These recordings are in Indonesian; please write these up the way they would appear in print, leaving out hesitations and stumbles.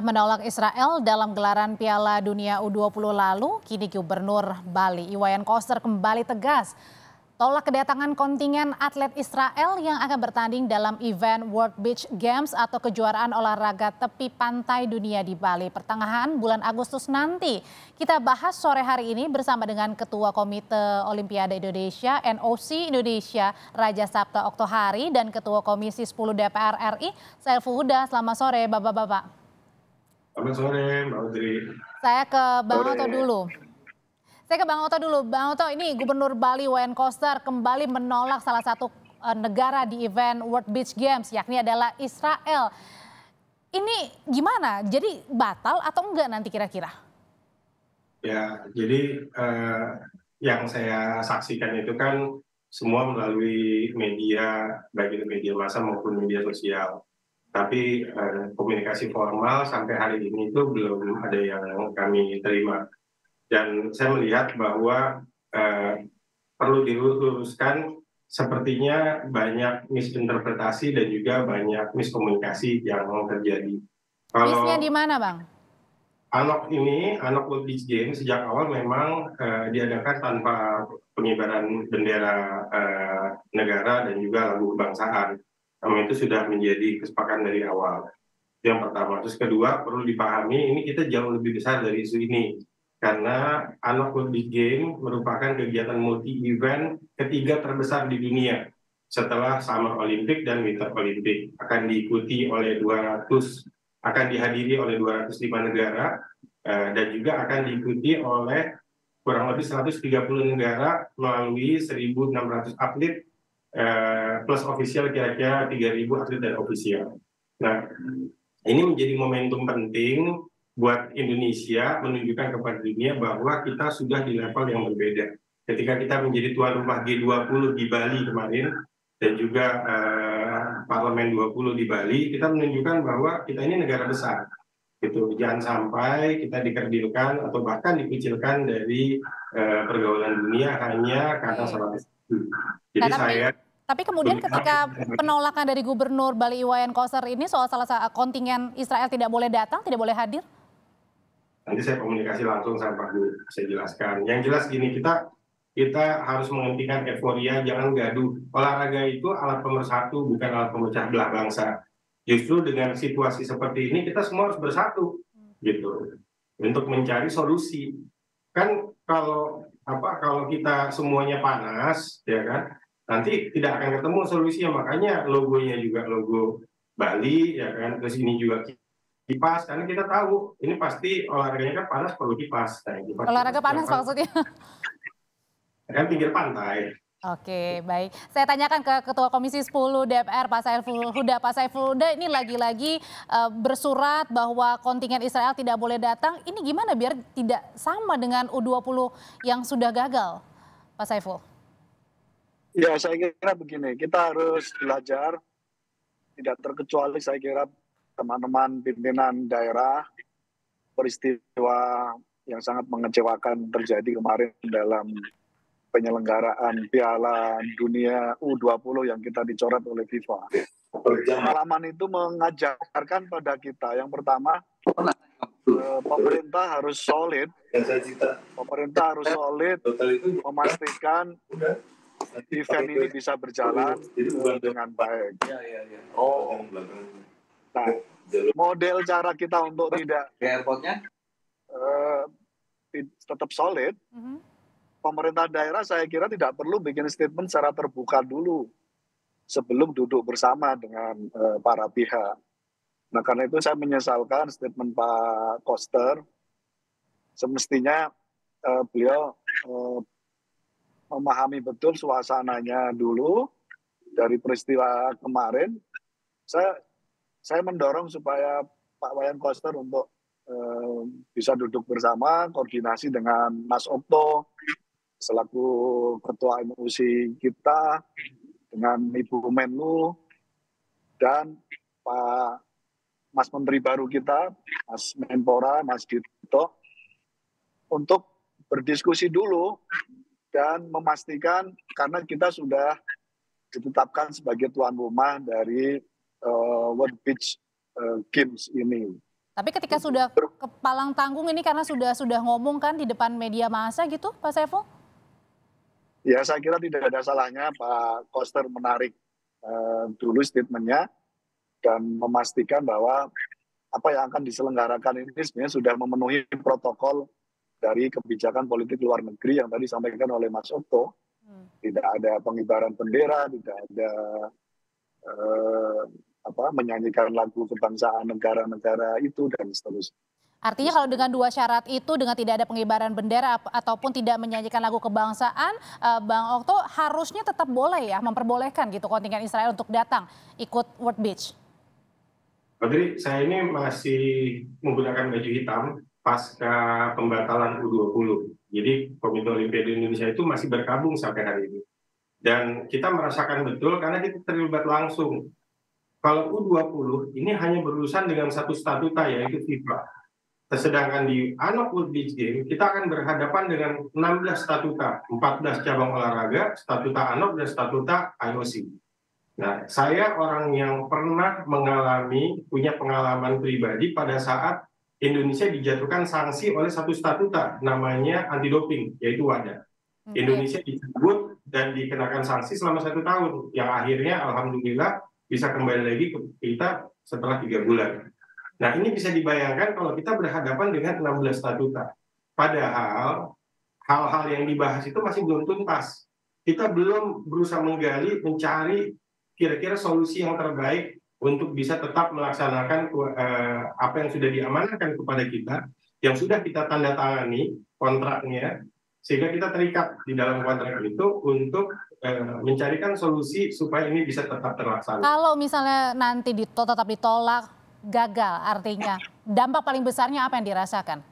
menolak Israel dalam gelaran Piala Dunia U20 lalu, kini Gubernur Bali Iwayan Koster kembali tegas tolak kedatangan kontingen atlet Israel yang akan bertanding dalam event World Beach Games atau kejuaraan olahraga tepi pantai dunia di Bali pertengahan bulan Agustus nanti. Kita bahas sore hari ini bersama dengan Ketua Komite Olimpiade Indonesia NOC Indonesia Raja Sabta Oktohari dan Ketua Komisi 10 DPR RI Saiful Huda. Selamat sore Bapak-bapak. Selamat sore Mbak Udri. Saya ke Bang Oto dulu. Bang Oto, ini Gubernur Bali Iwayan Koster kembali menolak salah satu negara di event World Beach Games, yakni adalah Israel. Ini gimana? Jadi batal atau enggak nanti kira-kira? Ya, jadi yang saya saksikan itu kan semua melalui media, baik itu media massa maupun media sosial. Tapi komunikasi formal sampai hari ini itu belum ada yang kami terima. Dan saya melihat bahwa perlu diluruskan, sepertinya banyak misinterpretasi dan juga banyak miskomunikasi yang terjadi. Misnya di mana, Bang? Anak World Beach Games sejak awal memang diadakan tanpa pengibaran bendera negara dan juga lagu kebangsaan. Namun itu sudah menjadi kesepakatan dari awal. Yang pertama. Terus kedua, perlu dipahami ini kita jauh lebih besar dari isu ini. Karena Anak World Beach Games merupakan kegiatan multi-event ketiga terbesar di dunia setelah Summer Olympic dan Winter Olympic. Akan dihadiri oleh 205 negara dan juga akan diikuti oleh kurang lebih 130 negara melalui 1.600 atlet plus official kira-kira 3.000 atlet dan official. Nah, ini menjadi momentum penting buat Indonesia menunjukkan kepada dunia bahwa kita sudah di level yang berbeda. Ketika kita menjadi tuan rumah G20 di Bali kemarin dan juga Parlemen 20 di Bali, kita menunjukkan bahwa kita ini negara besar. Gitu. Jangan sampai kita dikerdilkan atau bahkan dikucilkan dari pergaulan dunia hanya karena salah satu. Jadi Tapi kemudian ketika penolakan dari Gubernur Bali Iwayan Koster ini soal salah satu kontingen Israel tidak boleh datang, tidak boleh hadir? Nanti saya komunikasi langsung sama Pak Guru, saya jelaskan. Yang jelas gini, kita harus menghentikan euforia, jangan gaduh. Olahraga itu alat pemersatu, bukan alat pemecah belah bangsa. Justru dengan situasi seperti ini kita semua harus bersatu, gitu, untuk mencari solusi. Kan kalau kita semuanya panas, ya kan, nanti tidak akan ketemu solusinya. Makanya logonya juga logo Bali, ya kan, terus ini juga kipas, karena kita tahu ini pasti olahraganya kan panas, perlu kipas. Nah, olahraga panas maksudnya? Kan pinggir pantai. Oke, baik. Saya tanyakan ke Ketua Komisi 10 DPR Pak Saiful Huda. Pak Saiful Huda ini lagi-lagi bersurat bahwa kontingen Israel tidak boleh datang. Ini gimana biar tidak sama dengan U20 yang sudah gagal, Pak Saiful? Ya, saya kira begini, kita harus belajar, tidak terkecuali saya kira teman-teman pimpinan daerah, peristiwa yang sangat mengecewakan terjadi kemarin dalam penyelenggaraan Piala Dunia U20 yang kita dicoret oleh FIFA. Pengalaman itu mengajarkan pada kita, yang pertama, pemerintah harus solid, memastikan event ini bisa berjalan dengan baik. Nah, model cara kita untuk tidak tetap solid, pemerintah daerah saya kira tidak perlu bikin statement secara terbuka dulu sebelum duduk bersama dengan para pihak. Nah, karena itu saya menyesalkan statement Pak Koster. Semestinya beliau memahami betul suasananya dulu dari peristiwa kemarin. Saya mendorong supaya Pak Iwayan Koster untuk bisa duduk bersama, koordinasi dengan Mas Okto selaku Ketua NOC kita, dengan Ibu Menlu dan Pak Mas Menteri baru kita, Mas Menpora, Mas Dito, untuk berdiskusi dulu dan memastikan, karena kita sudah ditetapkan sebagai tuan rumah dari World Beach Games ini. Tapi ketika sudah kepalang tanggung ini karena sudah ngomong kan di depan media massa gitu, Pak Saiful? Ya, saya kira tidak ada salahnya Pak Koster menarik dulu statementnya dan memastikan bahwa apa yang akan diselenggarakan ini sebenarnya sudah memenuhi protokol dari kebijakan politik luar negeri yang tadi disampaikan oleh Mas Otto. Tidak ada pengibaran bendera, tidak ada menyanyikan lagu kebangsaan negara-negara itu dan seterusnya. Artinya kalau dengan dua syarat itu, dengan tidak ada pengibaran bendera ataupun tidak menyanyikan lagu kebangsaan, Bang Okto harusnya tetap boleh ya, memperbolehkan gitu kontingen Israel untuk datang ikut World Beach. Jadi saya ini masih menggunakan baju hitam pasca pembatalan U20. Jadi Komite Olimpiade Indonesia itu masih berkabung sampai hari ini. Dan kita merasakan betul karena kita terlibat langsung. Kalau U20 ini hanya berurusan dengan satu statuta yaitu FIFA. Sedangkan di ANOC World Beach Game kita akan berhadapan dengan 16 statuta, 14 cabang olahraga, statuta ANOC dan statuta IOC. Nah, saya orang yang pernah punya pengalaman pribadi pada saat Indonesia dijatuhkan sanksi oleh satu statuta namanya anti doping yaitu WADA. Indonesia disebut dan dikenakan sanksi selama 1 tahun yang akhirnya alhamdulillah bisa kembali lagi ke kita setelah 3 bulan. Nah, ini bisa dibayangkan kalau kita berhadapan dengan 16 statuta. Padahal hal-hal yang dibahas itu masih belum tuntas. Kita belum berusaha menggali, mencari kira-kira solusi yang terbaik untuk bisa tetap melaksanakan apa yang sudah diamanahkan kepada kita, yang sudah kita tanda tangani kontraknya, sehingga kita terikat di dalam kontrak itu untuk mencarikan solusi supaya ini bisa tetap terlaksana. Kalau misalnya nanti tetap ditolak, gagal artinya dampak paling besarnya apa yang dirasakan?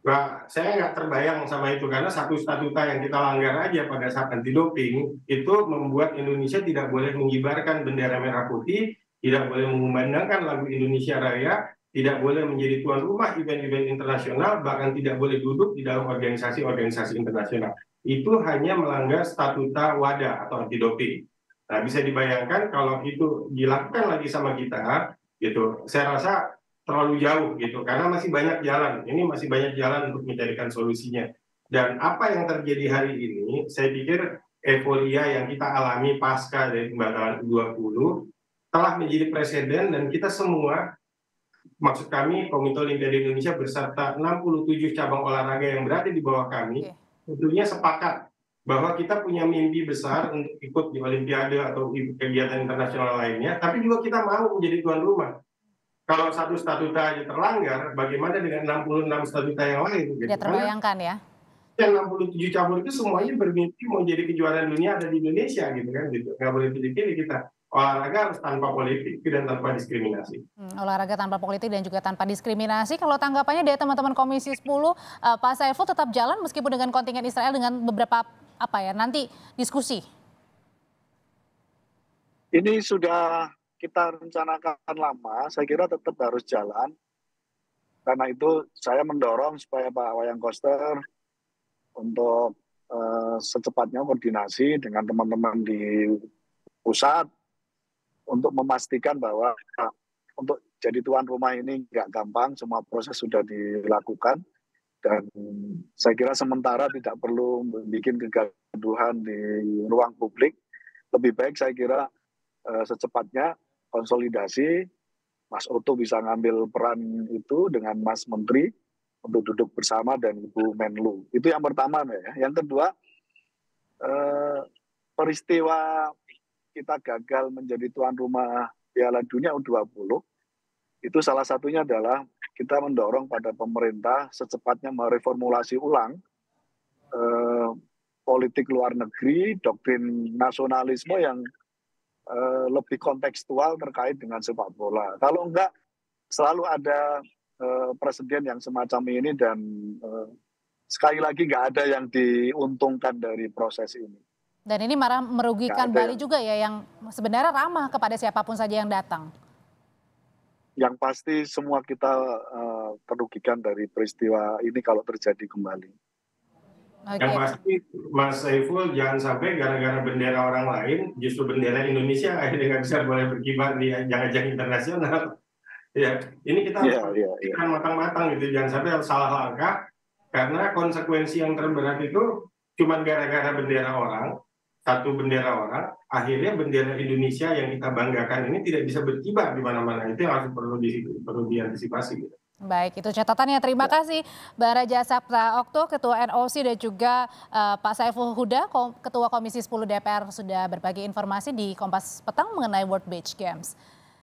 Nah, saya nggak terbayang sama itu karena satu statuta yang kita langgar aja pada saat anti doping itu membuat Indonesia tidak boleh mengibarkan bendera merah putih, tidak boleh mengumandangkan lagu Indonesia Raya, tidak boleh menjadi tuan rumah event-event internasional, bahkan tidak boleh duduk di dalam organisasi-organisasi internasional. Itu hanya melanggar statuta WADA atau anti doping. Nah, bisa dibayangkan kalau itu dilakukan lagi sama kita, gitu. Saya rasa terlalu jauh gitu karena masih banyak jalan. Ini masih banyak jalan untuk mencarikan solusinya. Dan apa yang terjadi hari ini, saya pikir euforia yang kita alami pasca dari pembatalan U20 telah menjadi presiden dan kita semua, maksud kami Komite Olimpiade Indonesia beserta 67 cabang olahraga yang berada di bawah kami, tentunya sepakat bahwa kita punya mimpi besar untuk ikut di Olimpiade atau kegiatan internasional lainnya, tapi juga kita mau menjadi tuan rumah. Kalau satu statuta aja terlanggar, bagaimana dengan 66 statuta yang lain? Gitu. Tidak terbayangkan ya. Yang 67 cabur itu semuanya bermimpi mau jadi kejuaraan dunia ada di Indonesia gitu kan, gitu. Nggak boleh pilih-pilih kita. Olahraga harus tanpa politik dan tanpa diskriminasi. Olahraga tanpa politik dan juga tanpa diskriminasi. Kalau tanggapannya dari teman-teman Komisi 10, Pak Saiful tetap jalan meskipun dengan kontingen Israel dengan beberapa nanti diskusi. Ini sudah kita rencanakan lama, saya kira tetap harus jalan. Karena itu saya mendorong supaya Pak Wayan Koster untuk secepatnya koordinasi dengan teman-teman di pusat untuk memastikan bahwa untuk jadi tuan rumah ini nggak gampang, semua proses sudah dilakukan. Dan saya kira sementara tidak perlu bikin kegaduhan di ruang publik. Lebih baik saya kira secepatnya konsolidasi, Mas Otto bisa ngambil peran itu dengan Mas Menteri untuk duduk bersama dan Ibu Menlu. Itu yang pertama ya. Yang kedua, peristiwa kita gagal menjadi tuan rumah Piala Dunia U20, itu salah satunya adalah kita mendorong pada pemerintah secepatnya mereformulasi ulang politik luar negeri, doktrin nasionalisme yang lebih kontekstual terkait dengan sepak bola. Kalau enggak, selalu ada presiden yang semacam ini dan sekali lagi enggak ada yang diuntungkan dari proses ini. Dan ini malah merugikan Bali juga ya, yang sebenarnya ramah kepada siapapun saja yang datang. Yang pasti semua kita terugikan dari peristiwa ini kalau terjadi kembali. Yang pasti Mas Saiful jangan sampai gara-gara bendera orang lain justru bendera Indonesia akhirnya nggak bisa boleh berkibar di ajang-ajang internasional. Ya, ini kita harus Iya. pikirkan matang-matang gitu, jangan sampai salah langkah karena konsekuensi yang terberat itu cuma gara-gara bendera orang, satu bendera orang, akhirnya bendera Indonesia yang kita banggakan ini tidak bisa berkibar di mana-mana. Itu yang harus perlu diantisipasi gitu. Baik, itu catatannya. Terima kasih Mbak Raja Sabta Okto, Ketua NOC, dan juga Pak Saiful Huda, Ketua Komisi 10 DPR, sudah berbagi informasi di Kompas Petang mengenai World Beach Games.